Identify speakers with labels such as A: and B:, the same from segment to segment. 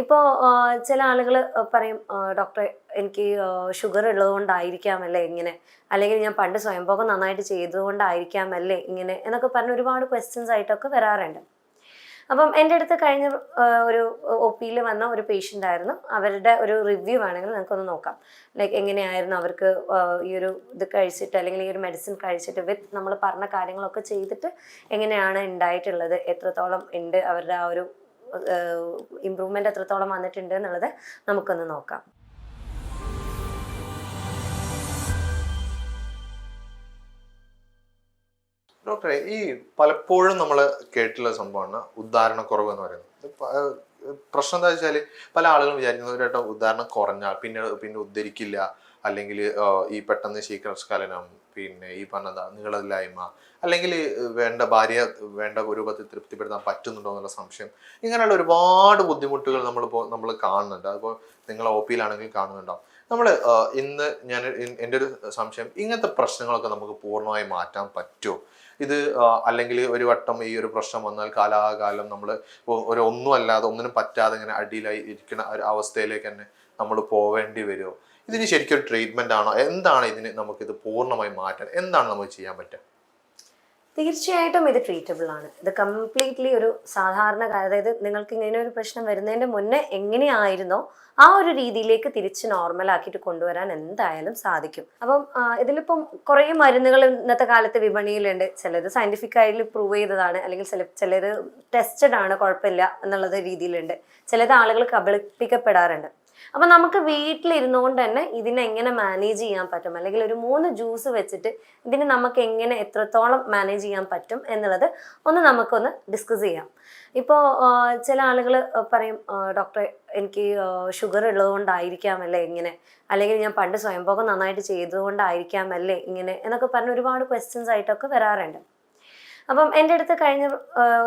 A: ഇപ്പോൾ ചില ആളുകൾ പറയും ഡോക്ടറെ എനിക്ക് ഷുഗർ ഉള്ളതുകൊണ്ടായിരിക്കാമല്ലേ ഇങ്ങനെ, അല്ലെങ്കിൽ ഞാൻ പണ്ട് സ്വയംഭോഗം നന്നായിട്ട് ചെയ്തതുകൊണ്ടായിരിക്കാമല്ലേ ഇങ്ങനെ എന്നൊക്കെ പറഞ്ഞ് ഒരുപാട് ക്വസ്റ്റ്യൻസ് ആയിട്ടൊക്കെ വരാറുണ്ട്. അപ്പം എൻ്റെ അടുത്ത് കഴിഞ്ഞ ഒരു ഒ പിയിൽ വന്ന ഒരു പേഷ്യൻ്റ് ആയിരുന്നു. അവരുടെ ഒരു റിവ്യൂ വേണമെങ്കിൽ നമുക്കൊന്ന് നോക്കാം. ലൈക്ക് എങ്ങനെയായിരുന്നു അവർക്ക് ഈ ഒരു ഇത് കഴിച്ചിട്ട് അല്ലെങ്കിൽ ഈ ഒരു മെഡിസിൻ കഴിച്ചിട്ട് വിത്ത് നമ്മൾ പറഞ്ഞ കാര്യങ്ങളൊക്കെ ചെയ്തിട്ട് എങ്ങനെയാണ് ഉണ്ടായിട്ടുള്ളത്, എത്രത്തോളം ഉണ്ട് അവരുടെ ആ ഒരു ഇമ്പ്രൂവ്മെൻ്റ് എത്രത്തോളം വന്നിട്ടുണ്ട് എന്നുള്ളത് നമുക്കൊന്ന് നോക്കാം.
B: ഡോക്ടറെ, ഈ പലപ്പോഴും നമ്മൾ കേട്ടിട്ടുള്ള സംഭവമാണ് ഉദ്ധാരണക്കുറവ് എന്ന് പറയുന്നത്. പ്രശ്നം എന്താ വെച്ചാൽ പല ആളുകളും വിചാരിക്കുന്നത് കേട്ടോ, ഉദ്ധാരണം കുറഞ്ഞാൽ പിന്നെ പിന്നെ ഉദ്ധരിക്കില്ല, അല്ലെങ്കിൽ ഈ പെട്ടെന്ന് ശീഘ്രസ്ഖലനം, പിന്നെ ഈ പറഞ്ഞ നീളമില്ലായ്മ, അല്ലെങ്കിൽ വേണ്ട ഭാര്യ വേണ്ട രൂപത്തിൽ തൃപ്തിപ്പെടുത്താൻ പറ്റുന്നുണ്ടോ എന്നുള്ള സംശയം, ഇങ്ങനെയുള്ള ഒരുപാട് ബുദ്ധിമുട്ടുകൾ നമ്മൾ കാണുന്നുണ്ട്. അതിപ്പോൾ നിങ്ങൾ ഒ പിയിലാണെങ്കിൽ കാണുന്നുണ്ടാവും. നമ്മൾ ഇന്ന് എൻ്റെ ഒരു സംശയം, ഇങ്ങനത്തെ പ്രശ്നങ്ങളൊക്കെ നമുക്ക് പൂർണ്ണമായി മാറ്റാൻ പറ്റുമോ? ഇത് അല്ലെങ്കിൽ ഒരു വട്ടം ഈ ഒരു പ്രശ്നം വന്നാൽ കാലാകാലം നമ്മൾ ഒന്നും അല്ലാതെ ഒന്നിനും പറ്റാതെ ഇങ്ങനെ അടിയിലായി ഇരിക്കുന്ന ഒരു അവസ്ഥയിലേക്ക് തന്നെ നമ്മൾ പോവേണ്ടി വരുമോ? ഇതിന് ശരിക്കും ഒരു ട്രീറ്റ്മെന്റ് ആണോ? എന്താണ് ഇതിന് നമുക്കിത് പൂർണ്ണമായി മാറ്റാൻ എന്താണ് നമുക്ക് ചെയ്യാൻ പറ്റുക?
A: തീർച്ചയായിട്ടും ഇത് ട്രീറ്റബിൾ ആണ്. ഇത് കംപ്ലീറ്റ്ലി ഒരു സാധാരണ അതായത് നിങ്ങൾക്ക് ഇങ്ങനെ ഒരു പ്രശ്നം വരുന്നതിന്റെ മുന്നേ എങ്ങനെയായിരുന്നോ ആ ഒരു രീതിയിലേക്ക് തിരിച്ച് നോർമൽ ആക്കിയിട്ട് കൊണ്ടുവരാൻ എന്തായാലും സാധിക്കും. അപ്പം ഇതിലിപ്പം കുറേ മരുന്നുകൾ ഇന്നത്തെ കാലത്ത് വിപണിയിലുണ്ട്. ചിലത് സയന്റിഫിക് ആയിട്ട് പ്രൂവ് ചെയ്തതാണ്, അല്ലെങ്കിൽ ചിലത് ടെസ്റ്റഡ് ആണ്, കുഴപ്പമില്ല എന്നുള്ളത് രീതിയിലുണ്ട്. ചിലത് ആളുകൾ കബളിപ്പിക്കപ്പെടാറുണ്ട്. അപ്പം നമുക്ക് വീട്ടിലിരുന്നുകൊണ്ട് തന്നെ ഇതിനെ എങ്ങനെ മാനേജ് ചെയ്യാൻ പറ്റും, അല്ലെങ്കിൽ ഒരു 3 ജ്യൂസ് വെച്ചിട്ട് ഇതിന് നമുക്ക് എങ്ങനെ എത്രത്തോളം മാനേജ് ചെയ്യാൻ പറ്റും എന്നുള്ളത് നമുക്കൊന്ന് ഡിസ്കസ് ചെയ്യാം. ഇപ്പോൾ ചില ആളുകൾ പറയും ഡോക്ടറെ എനിക്ക് ഷുഗർ ഉള്ളതുകൊണ്ടായിരിക്കാമല്ലേ ഇങ്ങനെ, അല്ലെങ്കിൽ ഞാൻ പണ്ട് സ്വയംഭോഗം നന്നായിട്ട് ചെയ്തതുകൊണ്ടായിരിക്കാമല്ലേ ഇങ്ങനെ എന്നൊക്കെ പറഞ്ഞ് ഒരുപാട് ക്വസ്റ്റ്യൻസ് ആയിട്ടൊക്കെ വരാറുണ്ട്. അപ്പം എൻ്റെ അടുത്ത് കഴിഞ്ഞ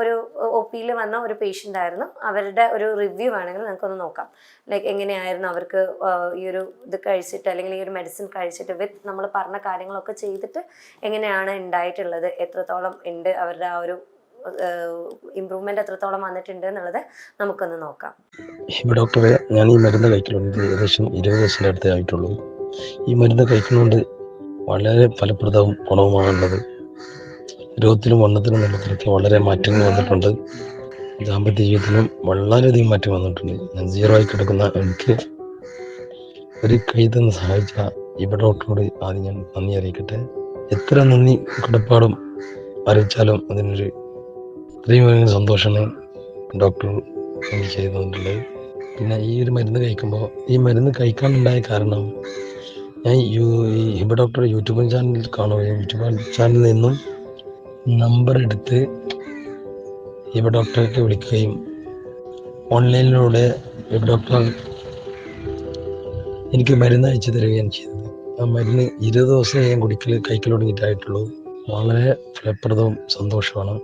A: ഒരു ഒ പിയിൽ വന്ന ഒരു പേഷ്യൻ്റ് ആയിരുന്നു. അവരുടെ ഒരു റിവ്യൂ വേണമെങ്കിൽ നമുക്കൊന്ന് നോക്കാം. ലൈക്ക് എങ്ങനെയായിരുന്നു അവർക്ക് ഈ ഒരു ഇത് കഴിച്ചിട്ട് അല്ലെങ്കിൽ ഈ ഒരു മെഡിസിൻ കഴിച്ചിട്ട് വിത്ത് നമ്മൾ പറഞ്ഞ കാര്യങ്ങളൊക്കെ ചെയ്തിട്ട് എങ്ങനെയാണ് ഉണ്ടായിട്ടുള്ളത്, എത്രത്തോളം ഉണ്ട് അവരുടെ ആ ഒരു ഇമ്പ്രൂവ്മെൻ്റ് എത്രത്തോളം വന്നിട്ടുണ്ട് എന്നുള്ളത് നമുക്കൊന്ന് നോക്കാം.
C: ഡോക്ടറെ, ഞാൻ ഈ മരുന്ന് കഴിക്കുന്നുണ്ട് ഏകദേശം 20 ദിവസത്തിൻ്റെ അടുത്തേ ആയിട്ടുള്ളൂ. ഈ മരുന്ന് കഴിക്കുന്നതുകൊണ്ട് വളരെ ഫലപ്രദവും ഗുണവുമാണുള്ളത്. രോഗത്തിലും വണ്ണത്തിലും നമ്മൾക്ക് വളരെ മാറ്റങ്ങൾ വന്നിട്ടുണ്ട്. ദാമ്പത്യ ജീവിതത്തിലും വളരെയധികം മാറ്റം വന്നിട്ടുണ്ട്. ഞാൻ 0 ആയി കിടക്കുന്ന എനിക്ക് ഒരു കൈ തന്ന് സഹായിച്ച ഇവിടെ ഡോക്ടറോട് ആദ്യം ഞാൻ നന്ദി അറിയിക്കട്ടെ. എത്ര നന്ദി കടപ്പാടും അറിയിച്ചാലും അതിനൊരു ഇത്രയും വലിയ സന്തോഷമാണ് ഡോക്ടർ എനിക്ക് ചെയ്തു തന്നിട്ടുള്ളത്. പിന്നെ ഈ ഒരു മരുന്ന് കഴിക്കുമ്പോൾ, ഈ മരുന്ന് കഴിക്കാനുണ്ടായ കാരണം, ഞാൻ ഈ ഹിബ ഡോക്ടർ യൂട്യൂബ് ചാനലിൽ കാണുകയും യൂട്യൂബ് ചാനലിൽ നിന്നും നമ്പർ എടുത്ത് ഹിബ ഡോക്ടർക്ക് വിളിക്കുകയും ഓൺലൈനിലൂടെ ഹിബ ഡോക്ടർ എനിക്ക് മരുന്ന് അയച്ചു തരികയാണ് ചെയ്തത്. ആ മരുന്ന് 20 ദിവസം ഞാൻ കഴിക്കൽ തുടങ്ങിയിട്ടായിട്ടുള്ളൂ. വളരെ ഫലപ്രദവും സന്തോഷമാണ്.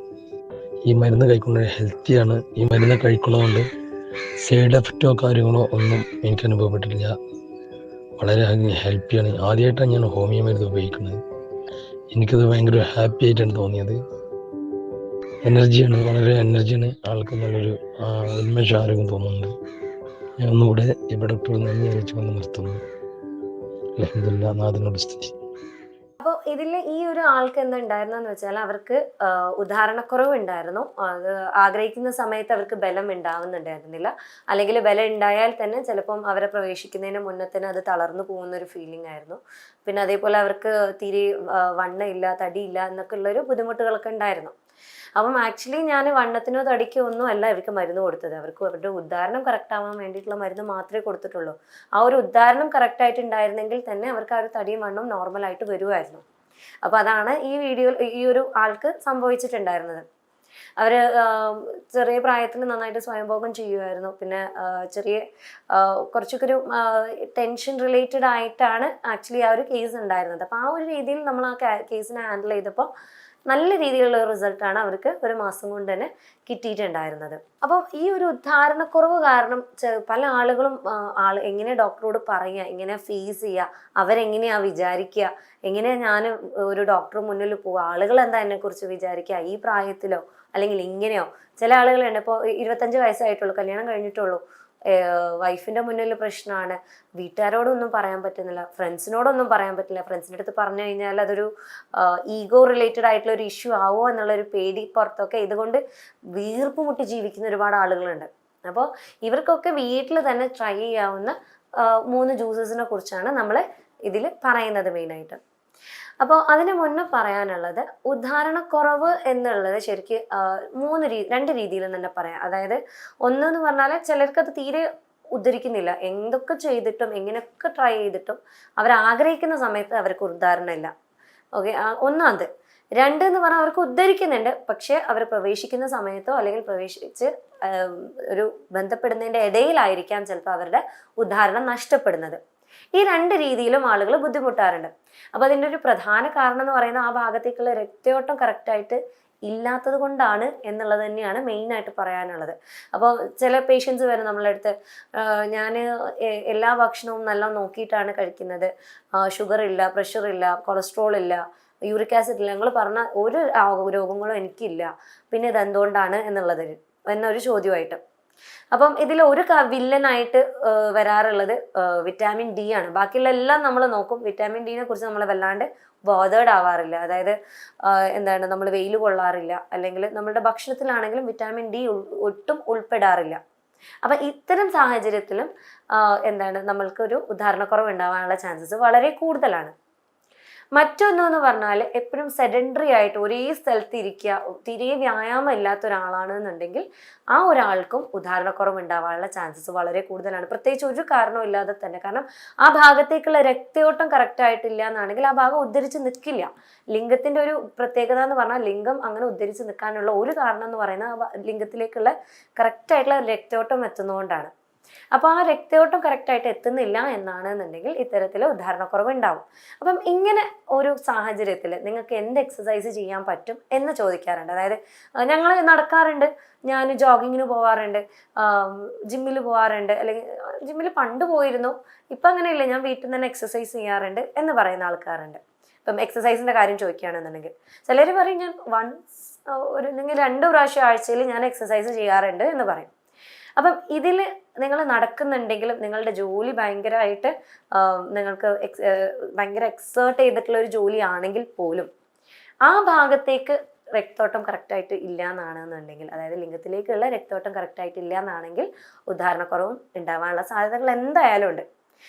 C: ഈ മരുന്ന് കഴിക്കുന്നത് ഹെൽത്തിയാണ്. ഈ മരുന്ന് കഴിക്കുന്നതുകൊണ്ട് സൈഡ് എഫക്റ്റോ കാര്യങ്ങളോ ഒന്നും എനിക്ക് അനുഭവപ്പെട്ടിട്ടില്ല. വളരെ ഹെൽപ്പിയാണ്. ആദ്യമായിട്ടാണ് ഞാൻ ഹോമിയോ മരുന്ന് ഉപയോഗിക്കുന്നത്. എനിക്കത് ഭയങ്കര ഹാപ്പി ആയിട്ടാണ് തോന്നിയത്. എനർജിയാണ്, വളരെ എനർജിയാണ്. ആൾക്ക് നല്ലൊരു ഉന്മേഷ ആരോഗ്യം തോന്നുന്നുണ്ട്. ഞാൻ ഒന്നുകൂടെ ഇവിടെ ഡോക്ടർ നന്ദി അറിയിച്ചുകൊണ്ട് നിർത്തുന്നു. അൽഹംദുലില്ലാ, നാഥനോട് സ്തുതി.
A: അപ്പോൾ ഇതിൽ ഈ ഒരു ആൾക്ക് എന്തുണ്ടായിരുന്നെന്ന് വെച്ചാൽ അവർക്ക് ഉദാഹരണക്കുറവ് ഉണ്ടായിരുന്നു. അത് ആഗ്രഹിക്കുന്ന സമയത്ത് അവർക്ക് ബലം ഉണ്ടാവുന്നുണ്ടായിരുന്നില്ല, അല്ലെങ്കിൽ ബലം ഉണ്ടായാൽ തന്നെ ചിലപ്പം അവരെ പ്രവേശിക്കുന്നതിന് മുന്നേ തന്നെ അത് തളർന്നു പോകുന്ന ഒരു ഫീലിംഗ് ആയിരുന്നു. പിന്നെ അതേപോലെ അവർക്ക് തീരെ വണ്ണമില്ല, തടിയില്ല എന്നൊക്കെ ഉള്ളൊരു ബുദ്ധിമുട്ടുകളൊക്കെ ഉണ്ടായിരുന്നു. അപ്പം ആക്ച്വലി ഞാൻ വണ്ണത്തിനോ തടിക്കോ ഒന്നും അല്ല ഇവർക്ക് മരുന്ന് കൊടുത്തത്. അവർക്ക് അവരുടെ ഉദ്ധാരണം കറക്റ്റ് ആവാൻ വേണ്ടിയിട്ടുള്ള മരുന്ന് മാത്രമേ കൊടുത്തിട്ടുള്ളൂ. ആ ഒരു ഉദ്ധാരണം കറക്റ്റായിട്ടുണ്ടായിരുന്നെങ്കിൽ തന്നെ അവർക്ക് ആ ഒരു തടിയും വണ്ണവും നോർമലായിട്ട് വരുമായിരുന്നു. അപ്പോൾ അതാണ് ഈ ഒരു ആൾക്ക് സംഭവിച്ചിട്ടുണ്ടായിരുന്നത്. അവർ ചെറിയ പ്രായത്തിൽ നന്നായിട്ട് സ്വയംഭോഗം ചെയ്യുമായിരുന്നു. പിന്നെ കുറച്ചൊക്കെ ഒരു ടെൻഷൻ റിലേറ്റഡ് ആയിട്ടാണ് ആക്ച്വലി ആ ഒരു കേസ് ഉണ്ടായിരുന്നത്. അപ്പോൾ ആ ഒരു രീതിയിൽ നമ്മൾ ആ കേസിനെ ഹാൻഡിൽ ചെയ്തപ്പോൾ നല്ല രീതിയിലുള്ള റിസൾട്ടാണ് അവർക്ക് 1 മാസം കൊണ്ട് തന്നെ കിട്ടിയിട്ടുണ്ടായിരുന്നത്. അപ്പോൾ ഈ ഒരു ഉദ്ധാരണക്കുറവ് കാരണം പല ആളുകളും എങ്ങനെ ഡോക്ടറോട് പറയുക, എങ്ങനെ ഫേസ് ചെയ്യുക, അവരെങ്ങനെയാ വിചാരിക്കുക, എങ്ങനെയാ ഞാൻ ഒരു ഡോക്ടർ മുന്നിൽ പോവുക, ആളുകൾ എന്താ എന്നെക്കുറിച്ച് വിചാരിക്കുക ഈ പ്രായത്തിലോ, അല്ലെങ്കിൽ ഇങ്ങനെയോ. ചില ആളുകളുണ്ട്, ഇപ്പോൾ 25 വയസ്സായിട്ടുള്ളൂ, കല്യാണം കഴിഞ്ഞിട്ടുള്ളൂ, വൈഫിന്റെ മുന്നിൽ പ്രശ്നമാണ്, വീട്ടുകാരോടൊന്നും പറയാൻ പറ്റുന്നില്ല, ഫ്രണ്ട്സിനോടൊന്നും പറയാൻ പറ്റില്ല, ഫ്രണ്ട്സിൻ്റെ അടുത്ത് പറഞ്ഞു കഴിഞ്ഞാൽ അതൊരു ഈഗോ റിലേറ്റഡ് ആയിട്ടുള്ള ഒരു ഇഷ്യൂ ആവോ എന്നുള്ളൊരു പേടി പുറത്തൊക്കെ ഇതുകൊണ്ട് വീർപ്പ് മുട്ടി ജീവിക്കുന്ന ഒരുപാട് ആളുകളുണ്ട്. അപ്പോൾ ഇവർക്കൊക്കെ വീട്ടിൽ തന്നെ ട്രൈ ചെയ്യാവുന്ന 3 ജ്യൂസസിനെ കുറിച്ചാണ് നമ്മൾ ഇതിൽ പറയുന്നത് മെയിനായിട്ട്. അപ്പോൾ അതിന് മുന്നേ പറയാനുള്ളത്, ഉദാഹരണക്കുറവ് എന്നുള്ളത് ശരിക്ക് 2 രീതിയിൽ തന്നെ പറയാം. അതായത് ഒന്നെന്ന് പറഞ്ഞാൽ ചിലർക്ക് അത് തീരെ ഉദ്ധരിക്കുന്നില്ല, എന്തൊക്കെ ചെയ്തിട്ടും എങ്ങനെയൊക്കെ ട്രൈ ചെയ്തിട്ടും അവരാഗ്രഹിക്കുന്ന സമയത്ത് അവർക്ക് ഉദാഹരണമില്ല. ഓക്കെ, ഒന്നാമത്. 2 എന്ന് പറഞ്ഞാൽ അവർക്ക് ഉദ്ധരിക്കുന്നുണ്ട്, പക്ഷെ അവർ പ്രവേശിക്കുന്ന സമയത്തോ അല്ലെങ്കിൽ പ്രവേശിച്ച് ഒരു ബന്ധപ്പെടുന്നതിൻ്റെ ഇടയിലായിരിക്കാം ചിലപ്പോൾ അവരുടെ ഉദാഹരണം നഷ്ടപ്പെടുന്നത്. ഈ 2 രീതിയിലും ആളുകൾ ബുദ്ധിമുട്ടാറുണ്ട്. അപ്പോൾ അതിൻ്റെ ഒരു പ്രധാന കാരണം എന്ന് പറയുന്നത് ആ ഭാഗത്തേക്കുള്ള രക്തയോട്ടം കറക്റ്റായിട്ട് ഇല്ലാത്തത് കൊണ്ടാണ് എന്നുള്ളത് തന്നെയാണ് മെയിനായിട്ട് പറയാനുള്ളത്. അപ്പോൾ ചില പേഷ്യൻസ് വരും നമ്മളെ അടുത്ത്, ഞാൻ എല്ലാ ഭക്ഷണവും നല്ല നോക്കിയിട്ടാണ് കഴിക്കുന്നത്, ഷുഗർ ഇല്ല, പ്രഷർ ഇല്ല, കൊളസ്ട്രോൾ ഇല്ല, യൂറിക് ആസിഡ് ഇല്ല, ഞങ്ങൾ പറഞ്ഞ ഒരു രോഗങ്ങളും എനിക്കില്ല, പിന്നെ ഇതെന്തുകൊണ്ടാണ് എന്നൊരു ചോദ്യമായിട്ട്. അപ്പം ഇതിൽ ഒരു വില്ലനായിട്ട് വരാറുള്ളത് വിറ്റാമിൻ ഡി ആണ്. ബാക്കിയുള്ള എല്ലാം നമ്മൾ നോക്കും, വിറ്റാമിൻ ഡിനെ കുറിച്ച് നമ്മൾ വല്ലാണ്ട് ബോധേഡ് ആവാറില്ല. അതായത് നമ്മൾ വെയിൽ കൊള്ളാറില്ല, അല്ലെങ്കിൽ നമ്മുടെ ഭക്ഷണത്തിലാണെങ്കിലും വിറ്റാമിൻ ഡി ഒട്ടും ഉൾപ്പെടാറില്ല. അപ്പം ഇത്തരം സാഹചര്യത്തിലും നമ്മൾക്കൊരു ഉദാഹരണക്കുറവ് ഉണ്ടാവാനുള്ള ചാൻസസ് വളരെ കൂടുതലാണ്. മറ്റൊന്നെന്ന് പറഞ്ഞാൽ എപ്പോഴും സെഡൻഡറി ആയിട്ട് ഒരേ സ്ഥലത്ത് ഇരിക്കുക, തീരെ വ്യായാമം ഇല്ലാത്ത ഒരാളാണെന്നുണ്ടെങ്കിൽ ആ ഒരാൾക്കും ഉദാഹരണക്കുറവ് ഉണ്ടാവാനുള്ള ചാൻസസ് വളരെ കൂടുതലാണ്, പ്രത്യേകിച്ച് ഒരു കാരണവും ഇല്ലാതെ തന്നെ. കാരണം ആ ഭാഗത്തേക്കുള്ള രക്തയോട്ടം കറക്റ്റായിട്ടില്ല എന്നാണെങ്കിൽ ആ ഭാഗം ഉദ്ധരിച്ച് നിൽക്കില്ല. ലിംഗത്തിൻ്റെ ഒരു പ്രത്യേകത എന്ന് പറഞ്ഞാൽ ലിംഗം അങ്ങനെ ഉദ്ധരിച്ച് നിൽക്കാനുള്ള ഒരു കാരണം എന്ന് പറയുന്നത് ലിംഗത്തിലേക്കുള്ള കറക്റ്റായിട്ടുള്ള രക്തയോട്ടം എത്തുന്നതുകൊണ്ടാണ്. അപ്പോൾ ആ രക്തയോട്ടം കറക്റ്റായിട്ട് എത്തുന്നില്ല എന്നാണെന്നുണ്ടെങ്കിൽ ഇത്തരത്തിൽ ഉദാഹരണക്കുറവ് ഉണ്ടാവും. അപ്പം ഇങ്ങനെ ഒരു സാഹചര്യത്തിൽ നിങ്ങൾക്ക് എന്ത് എക്സസൈസ് ചെയ്യാൻ പറ്റും എന്ന് ചോദിക്കാറുണ്ട്. അതായത് ഞങ്ങൾ നടക്കാറുണ്ട്, ഞാൻ ജോഗിങ്ങിന് പോവാറുണ്ട്, ജിമ്മിൽ പോവാറുണ്ട്, അല്ലെങ്കിൽ ജിമ്മിൽ പണ്ട് പോയിരുന്നു, ഇപ്പം അങ്ങനെയില്ല, ഞാൻ വീട്ടിൽ നിന്ന് തന്നെ എക്സസൈസ് ചെയ്യാറുണ്ട് എന്ന് പറയുന്ന ആൾക്കാരുണ്ട്. ഇപ്പം എക്സസൈസിൻ്റെ കാര്യം ചോദിക്കുകയാണെന്നുണ്ടെങ്കിൽ ചിലർ പറയും ഞാൻ അല്ലെങ്കിൽ 2 പ്രാവശ്യം ആഴ്ചയിൽ ഞാൻ എക്സസൈസ് ചെയ്യാറുണ്ട് എന്ന് പറയും. അപ്പം ഇതിൽ നിങ്ങൾ നടക്കുന്നുണ്ടെങ്കിലും നിങ്ങളുടെ ജോലി ഭയങ്കരമായിട്ട് നിങ്ങൾക്ക് ഭയങ്കര എക്സേർട്ട് ചെയ്തിട്ടുള്ള ഒരു ജോലിയാണെങ്കിൽ പോലും ആ ഭാഗത്തേക്ക് രക്തോട്ടം കറക്റ്റായിട്ട് ഇല്ല എന്നാണെന്നുണ്ടെങ്കിൽ, അതായത് ലിംഗത്തിലേക്കുള്ള രക്തോട്ടം കറക്റ്റായിട്ട് ഇല്ല എന്നാണെങ്കിൽ ഉദാഹരണക്കുറവും ഉണ്ടാവാനുള്ള സാധ്യതകൾ എന്തായാലും ഉണ്ട്.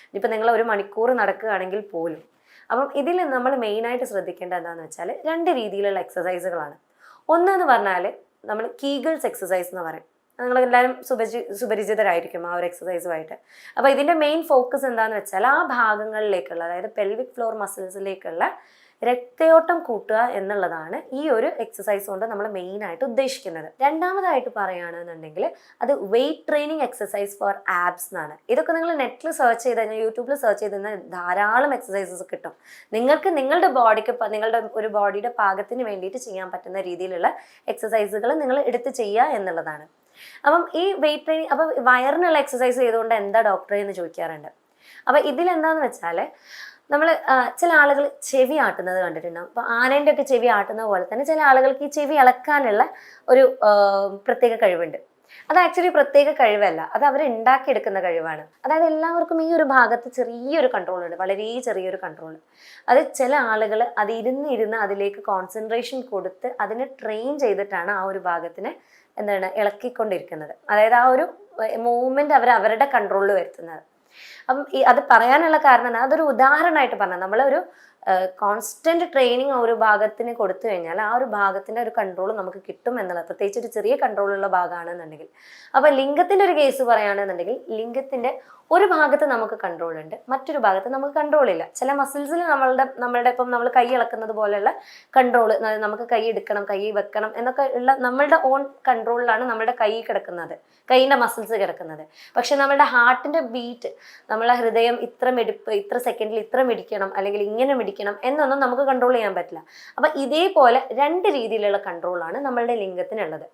A: ഇനിയിപ്പോൾ നിങ്ങൾ 1 മണിക്കൂർ നടക്കുകയാണെങ്കിൽ പോലും. അപ്പം ഇതിൽ നമ്മൾ മെയിനായിട്ട് ശ്രദ്ധിക്കേണ്ടത് എന്താണെന്ന് വെച്ചാൽ 2 രീതിയിലുള്ള എക്സസൈസുകളാണ്. ഒന്നെന്ന് പറഞ്ഞാൽ നമ്മൾ കീഗിൾസ് എക്സസൈസ് എന്ന് പറയും. നിങ്ങളെല്ലാവരും സുപരിചിതരായിരിക്കും ആ ഒരു എക്സസൈസുമായിട്ട്. അപ്പോൾ ഇതിൻ്റെ മെയിൻ ഫോക്കസ് എന്താണെന്ന് വെച്ചാൽ ആ ഭാഗങ്ങളിലേക്കുള്ള, അതായത് പെൽവിക് ഫ്ലോർ മസിൽസിലേക്കുള്ള രക്തയോട്ടം കൂട്ടുക എന്നുള്ളതാണ് ഈ ഒരു എക്സസൈസ് കൊണ്ട് നമ്മൾ മെയിനായിട്ട് ഉദ്ദേശിക്കുന്നത്. രണ്ടാമതായിട്ട് പറയുകയാണെന്നുണ്ടെങ്കിൽ അത് weight training exercise for abs എന്നാണ്. ഇതൊക്കെ നിങ്ങൾ നെറ്റിൽ സെർച്ച് ചെയ്ത് കഴിഞ്ഞാൽ, യൂട്യൂബിൽ സെർച്ച് ചെയ്ത് കഴിഞ്ഞാൽ ധാരാളം എക്സസൈസസ് കിട്ടും. നിങ്ങൾക്ക് നിങ്ങളുടെ ബോഡിക്ക്, നിങ്ങളുടെ ഒരു ബോഡിയുടെ പാകത്തിന് വേണ്ടിയിട്ട് ചെയ്യാൻ പറ്റുന്ന രീതിയിലുള്ള എക്സസൈസുകൾ നിങ്ങൾ എടുത്ത് ചെയ്യുക എന്നുള്ളതാണ്. അപ്പം ഈ വെയിറ്റ് ട്രെയിനിങ്, അപ്പം വയറിനുള്ള എക്സസൈസ് ചെയ്തുകൊണ്ട് എന്താ ഡോക്ടറെ എന്ന് ചോദിക്കാറുണ്ട്. അപ്പം ഇതിലെന്താന്ന് വെച്ചാൽ നമ്മൾ ചില ആളുകൾ ചെവി ആട്ടുന്നത് കണ്ടിട്ടുണ്ടാവും. അപ്പോൾ ആനേൻ്റെ ഒക്കെ ചെവി ആട്ടുന്ന പോലെ തന്നെ ചില ആളുകൾക്ക് ഈ ചെവി ഇളക്കാനുള്ള ഒരു പ്രത്യേക കഴിവുണ്ട്. അത് ആക്ച്വലി പ്രത്യേക കഴിവല്ല, അത് അവർ ഉണ്ടാക്കിയെടുക്കുന്ന കഴിവാണ്. അതായത് എല്ലാവർക്കും ഈ ഒരു ഭാഗത്ത് ചെറിയൊരു കൺട്രോൾ ഉണ്ട്, വളരെ ചെറിയൊരു കൺട്രോൾ. അത് ചില ആളുകൾ അത് ഇരുന്ന് അതിലേക്ക് കോൺസെൻട്രേഷൻ കൊടുത്ത് അതിനെ ട്രെയിൻ ചെയ്തിട്ടാണ് ആ ഒരു ഭാഗത്തിനെ ഇളക്കിക്കൊണ്ടിരിക്കുന്നത്. അതായത് ആ ഒരു മൂവ്മെന്റ് അവരുടെ കൺട്രോളിൽ വരുത്തുന്നത്. അപ്പം അത് പറയാനുള്ള കാരണം എന്താ, അതൊരു ഉദാഹരണമായിട്ട് പറഞ്ഞാൽ നമ്മളൊരു കോൺസ്റ്റന്റ് ട്രെയിനിങ് ഒരു ഭാഗത്തിന് കൊടുത്തു കഴിഞ്ഞാൽ ആ ഒരു ഭാഗത്തിൻ്റെ ഒരു കൺട്രോൾ നമുക്ക് കിട്ടും എന്നുള്ളത്, പ്രത്യേകിച്ച് ഒരു ചെറിയ കൺട്രോളുള്ള ഭാഗമാണെന്നുണ്ടെങ്കിൽ. അപ്പോൾ ലിംഗത്തിൻ്റെ ഒരു കേസ് പറയുകയാണെന്നുണ്ടെങ്കിൽ ലിംഗത്തിൻ്റെ ഒരു ഭാഗത്ത് നമുക്ക് കൺട്രോൾ ഉണ്ട്, മറ്റൊരു ഭാഗത്ത് നമുക്ക് കൺട്രോൾ ഇല്ല. ചില മസിൽസിൽ നമ്മളുടെ ഇപ്പം നമ്മൾ കൈ ഇളക്കുന്നത് പോലെയുള്ള കൺട്രോൾ, നമുക്ക് കൈ എടുക്കണം, കൈ വെക്കണം എന്നൊക്കെ ഉള്ള നമ്മളുടെ ഓൺ കൺട്രോളിലാണ് നമ്മുടെ കൈ കിടക്കുന്നത്, കൈയിൻ്റെ മസിൽസ് കിടക്കുന്നത്. പക്ഷെ നമ്മുടെ ഹാർട്ടിൻ്റെ ബീറ്റ്, നമ്മളെ ഹൃദയം ഇത്ര മിടിപ്പ്, ഇത്ര സെക്കൻഡിൽ ഇത്ര മിടിക്കണം, അല്ലെങ്കിൽ ഇങ്ങനെ മിടിക്കണം എന്നൊന്നും നമുക്ക് കൺട്രോൾ ചെയ്യാൻ പറ്റില്ല. അപ്പം ഇതേപോലെ 2 രീതിയിലുള്ള കൺട്രോളാണ് നമ്മളുടെ ലിംഗത്തിനുള്ളത്.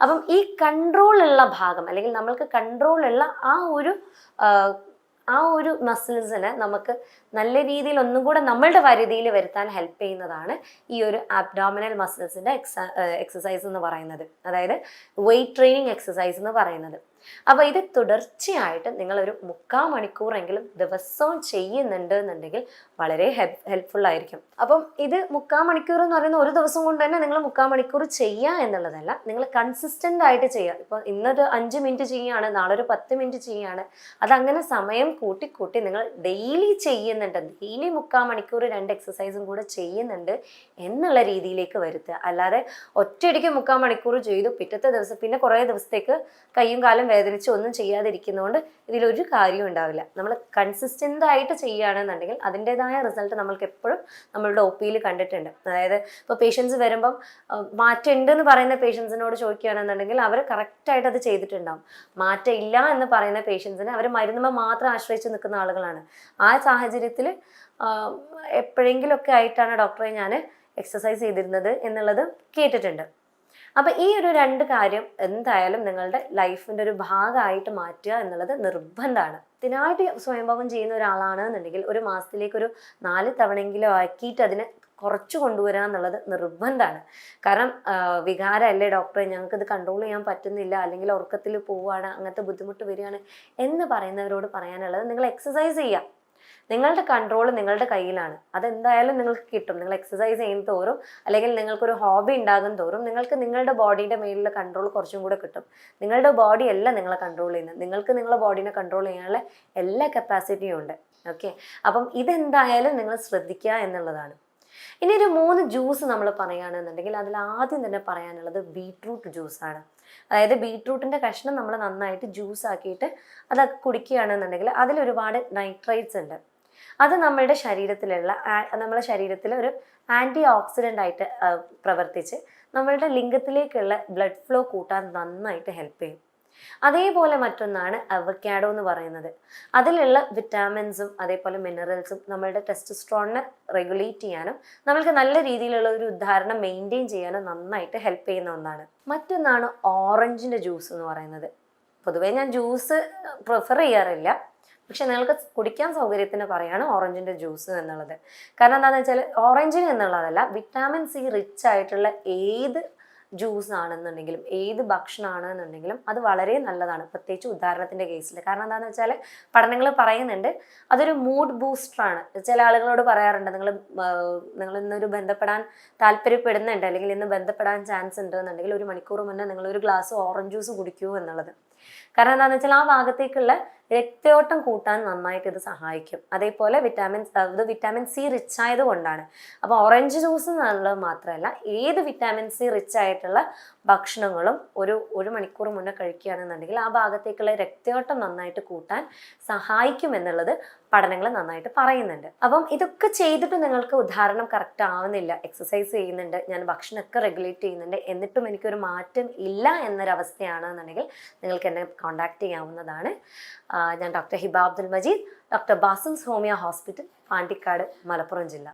A: അപ്പം ഈ കൺട്രോളുള്ള ഭാഗം, അല്ലെങ്കിൽ നമ്മൾക്ക് കൺട്രോളുള്ള ആ ഒരു മസിൽസിനെ നമുക്ക് നല്ല രീതിയിൽ ഒന്നും കൂടെ നമ്മളുടെ പരിധിയിൽ വരുത്താൻ ഹെൽപ്പ് ചെയ്യുന്നതാണ് ഈ ഒരു അബ്ഡോമിനൽ മസിൽസിൻ്റെ എക്സസൈസ് എന്ന് പറയുന്നത്, അതായത് വെയിറ്റ് ട്രെയിനിങ് എക്സസൈസ് എന്ന് പറയുന്നത്. അപ്പോൾ ഇത് തുടർച്ചയായിട്ട് നിങ്ങളൊരു 3/4 മണിക്കൂറെങ്കിലും ദിവസവും ചെയ്യുന്നുണ്ട് എന്നുണ്ടെങ്കിൽ വളരെ ഹെൽപ്ഫുൾ ആയിരിക്കും. അപ്പം ഇത് 3/4 മണിക്കൂർ എന്ന് പറയുന്ന ഒരു ദിവസം കൊണ്ട് തന്നെ നിങ്ങൾ 3/4 മണിക്കൂർ ചെയ്യുക എന്നുള്ളതല്ല, നിങ്ങൾ കൺസിസ്റ്റൻ്റ് ആയിട്ട് ചെയ്യുക. ഇപ്പോൾ ഇന്നൊരു 5 മിനിറ്റ് ചെയ്യുകയാണ്, നാളെ ഒരു 10 മിനിറ്റ് ചെയ്യുകയാണ്, അതങ്ങനെ സമയം കൂട്ടി നിങ്ങൾ ഡെയിലി ചെയ്യുന്നുണ്ട്, ഡെയിലി 3/4 മണിക്കൂർ 2 എക്സസൈസും കൂടെ ചെയ്യുന്നുണ്ട് എന്നുള്ള രീതിയിലേക്ക് വരുത്തുക. അല്ലാതെ ഒറ്റയടിക്ക് 3/4 മണിക്കൂർ ചെയ്തു പിറ്റത്തെ ദിവസം പിന്നെ കുറേ ദിവസത്തേക്ക് കയ്യും കാലും വേദനിച്ച് ഒന്നും ചെയ്യാതിരിക്കുന്നതുകൊണ്ട് ഇതിലൊരു കാര്യവും ഉണ്ടാവില്ല. നമ്മൾ കൺസിസ്റ്റൻ്റ് ആയിട്ട് ചെയ്യുകയാണെന്നുണ്ടെങ്കിൽ അതിൻ്റെതായ റിസൾട്ട് നമ്മൾക്ക് എപ്പോഴും നമ്മളുടെ OP-യിൽ കണ്ടിട്ടുണ്ട്. അതായത് ഇപ്പോൾ പേഷ്യൻസ് വരുമ്പം മാറ്റം ഉണ്ടെന്ന് പറയുന്ന പേഷ്യൻസിനോട് ചോദിക്കുകയാണെന്നുണ്ടെങ്കിൽ അവർ കറക്റ്റായിട്ട് അത് ചെയ്തിട്ടുണ്ടാവും. മാറ്റം ഇല്ല എന്ന് പറയുന്ന പേഷ്യൻസിന് അവർ മരുന്നുമ്പോൾ മാത്രം ആശ്രയിച്ച് നിൽക്കുന്ന ആളുകളാണ്. ആ സാഹചര്യത്തിൽ എപ്പോഴെങ്കിലുമൊക്കെ ആയിട്ടാണ് ഡോക്ടറെ ഞാൻ എക്സസൈസ് ചെയ്തിരുന്നത് എന്നുള്ളത് കേട്ടിട്ടുണ്ട്. അപ്പം ഈ ഒരു 2 കാര്യം എന്തായാലും നിങ്ങളുടെ ലൈഫിൻ്റെ ഒരു ഭാഗമായിട്ട് മാറ്റുക എന്നുള്ളത് നിർബന്ധമാണ്. ഇതിനായിട്ട് സ്വയംഭവം ചെയ്യുന്ന ഒരാളാണെന്നുണ്ടെങ്കിൽ ഒരു മാസത്തിലേക്ക് ഒരു 4 തവണയെങ്കിലും ആക്കിയിട്ട് അതിനെ കുറച്ച് കൊണ്ടുവരിക എന്നുള്ളത് നിർബന്ധമാണ്. കാരണം വികാരമല്ലേ ഡോക്ടറെ, ഞങ്ങൾക്കിത് കൺട്രോൾ ചെയ്യാൻ പറ്റുന്നില്ല, അല്ലെങ്കിൽ ഉറക്കത്തിൽ പോവുകയാണ്, അങ്ങനത്തെ ബുദ്ധിമുട്ട് വരികയാണ് എന്ന് പറയുന്നവരോട് പറയാനുള്ളത് നിങ്ങൾ എക്സസൈസ് ചെയ്യുക. നിങ്ങളുടെ കൺട്രോൾ നിങ്ങളുടെ കയ്യിലാണ്. അതെന്തായാലും നിങ്ങൾക്ക് കിട്ടും. നിങ്ങൾ എക്സസൈസ് ചെയ്യുന്ന തോറും അല്ലെങ്കിൽ നിങ്ങൾക്കൊരു ഹോബി ഉണ്ടാകും തോറും നിങ്ങൾക്ക് നിങ്ങളുടെ ബോഡീൻ്റെ മേലുള്ള കൺട്രോൾ കുറച്ചും കൂടെ കിട്ടും. നിങ്ങളുടെ ബോഡി അല്ല നിങ്ങളെ കൺട്രോൾ ചെയ്യുന്നത്, നിങ്ങൾക്ക് നിങ്ങളുടെ ബോഡീനെ കൺട്രോൾ ചെയ്യാനുള്ള എല്ലാ കപ്പാസിറ്റിയും ഉണ്ട്. ഓക്കെ, അപ്പം ഇതെന്തായാലും നിങ്ങൾ ശ്രദ്ധിക്കുക എന്നുള്ളതാണ്. ഇനി ഒരു 3 ജ്യൂസ് നമ്മൾ പറയുകയാണെന്നുണ്ടെങ്കിൽ അതിൽ ആദ്യം തന്നെ പറയാനുള്ളത് ബീട്രൂട്ട് ജ്യൂസാണ്. അതായത് ബീട്രൂട്ടിൻ്റെ കഷ്ണം നമ്മൾ നന്നായിട്ട് ജ്യൂസ് ആക്കിയിട്ട് അതൊക്കെ കുടിക്കുകയാണെന്നുണ്ടെങ്കിൽ അതിലൊരുപാട് നൈട്രൈറ്റ്സ് ഉണ്ട്. അത് നമ്മുടെ ശരീരത്തിൽ ഒരു ആൻറ്റി ഓക്സിഡൻ്റ് ആയിട്ട് പ്രവർത്തിച്ച് നമ്മളുടെ ലിംഗത്തിലേക്കുള്ള ബ്ലഡ് ഫ്ലോ കൂട്ടാൻ നന്നായിട്ട് ഹെൽപ്പ് ചെയ്യും. അതേപോലെ മറ്റൊന്നാണ് അവക്കാഡോ എന്ന് പറയുന്നത്. അതിലുള്ള വിറ്റാമിൻസും അതേപോലെ മിനറൽസും നമ്മളുടെ ടെസ്റ്റോസ്റ്ററോണിനെ റെഗുലേറ്റ് ചെയ്യാനും നമ്മൾക്ക് നല്ല രീതിയിലുള്ള ഒരു ഉദാഹരണം മെയിൻറ്റെയിൻ ചെയ്യാനും നന്നായിട്ട് ഹെൽപ്പ് ചെയ്യുന്ന ഒന്നാണ്. മറ്റൊന്നാണ് ഓറഞ്ചിൻ്റെ ജ്യൂസ് എന്ന് പറയുന്നത്. പൊതുവേ ഞാൻ ജ്യൂസ് പ്രിഫർ ചെയ്യാറില്ല, പക്ഷെ നിങ്ങൾക്ക് കുടിക്കാൻ സൗകര്യത്തിന് പറയാണ് ഓറഞ്ചിൻ്റെ ജ്യൂസ് എന്നുള്ളത്. കാരണം എന്താണെന്ന് വെച്ചാൽ ഓറഞ്ചിന് എന്നുള്ളതല്ല, വിറ്റാമിൻ സി റിച്ച് ആയിട്ടുള്ള ഏത് ജ്യൂസ് ആണെന്നുണ്ടെങ്കിലും ഏത് ഭക്ഷണമാണെന്നുണ്ടെങ്കിലും അത് വളരെ നല്ലതാണ്, പ്രത്യേകിച്ച് ഉദാഹരണത്തിൻ്റെ കേസിൽ. കാരണം എന്താണെന്ന് വെച്ചാൽ പഠനങ്ങൾ പറയുന്നുണ്ട് അതൊരു മൂഡ് ബൂസ്റ്ററാണ്. ചില ആളുകളോട് പറയാറുണ്ട് നിങ്ങൾ ഇന്നൊരു ബന്ധപ്പെടാൻ താല്പര്യപ്പെടുന്നുണ്ട് അല്ലെങ്കിൽ ഇന്ന് ബന്ധപ്പെടാൻ ചാൻസ് ഉണ്ട് എന്നുണ്ടെങ്കിൽ 1 മണിക്കൂർ മുന്നേ നിങ്ങളൊരു ഗ്ലാസ് ഓറഞ്ച് ജ്യൂസ് കുടിക്കൂ എന്നുള്ളത്. കാരണം എന്താണെന്ന് വെച്ചാൽ ആ ഭാഗത്തേക്കുള്ള രക്തയോട്ടം കൂട്ടാൻ നന്നായിട്ട് ഇത് സഹായിക്കും. അതേപോലെ വിറ്റാമിൻ സി റിച്ച് ആയതുകൊണ്ടാണ്. അപ്പോൾ ഓറഞ്ച് ജ്യൂസ് എന്നുള്ളത് മാത്രമല്ല, ഏത് വിറ്റാമിൻ സി റിച്ച് ആയിട്ടുള്ള ഭക്ഷണങ്ങളും ഒരു മണിക്കൂർ മുന്നേ കഴിക്കുകയാണെന്നുണ്ടെങ്കിൽ ആ ഭാഗത്തേക്കുള്ള രക്തയോട്ടം നന്നായിട്ട് കൂട്ടാൻ സഹായിക്കും എന്നുള്ളത് പഠനങ്ങൾ നന്നായിട്ട് പറയുന്നുണ്ട്. അപ്പം ഇതൊക്കെ ചെയ്തിട്ട് നിങ്ങൾക്ക് ഉദാഹരണം കറക്റ്റ് ആവുന്നില്ല, എക്സസൈസ് ചെയ്യുന്നുണ്ട്, ഞാൻ ഭക്ഷണമൊക്കെ റെഗുലേറ്റ് ചെയ്യുന്നുണ്ട്, എന്നിട്ടും എനിക്കൊരു മാറ്റം ഇല്ല എന്നൊരവസ്ഥയാണെന്നുണ്ടെങ്കിൽ നിങ്ങൾക്ക് എന്നെ കോൺടാക്ട് ചെയ്യാവുന്നതാണ്. ഞാൻ doctor Hiba Abdul Majeed, doctor Basil's homeo hospital, Pandikkad, Malappuram ജില്ല.